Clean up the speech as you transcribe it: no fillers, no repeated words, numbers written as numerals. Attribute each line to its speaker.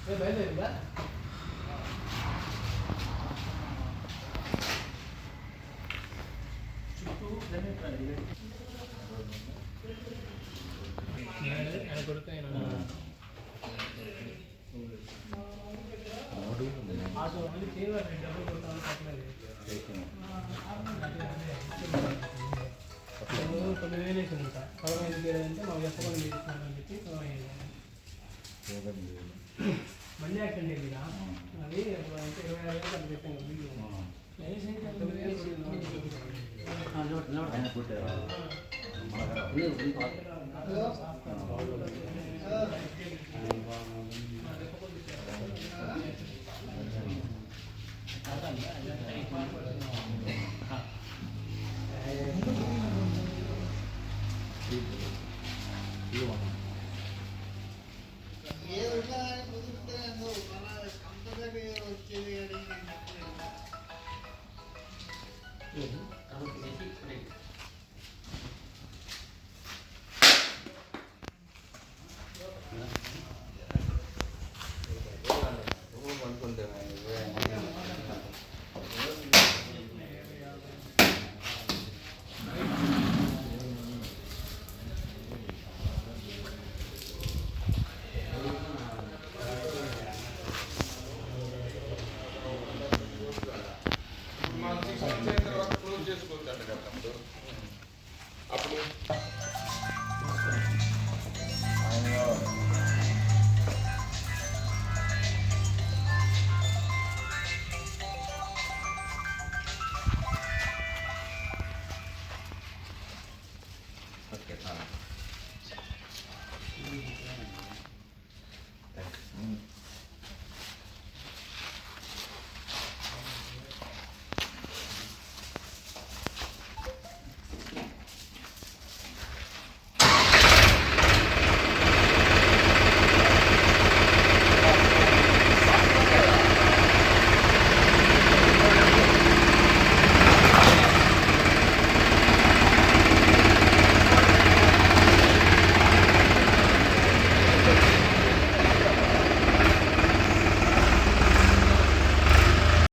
Speaker 1: బయలుదేరిందా చుట్టూ ఆయన కొడుకు ఆయన మళ్ళీ చేయాలి డబ్బులు కొట్టాలని చెప్పలేదు 9,000 వేసింది ఇంకా 15,000 అంటే మాకు చెప్పకుండా మీరు ఇస్తున్నారని చెప్పి 15,000 మళ్ళీ యాక్సిడెంట్ అయిందిగా అది అంటే 26,000 అట్లా చెప్పాను వీడియో
Speaker 2: You want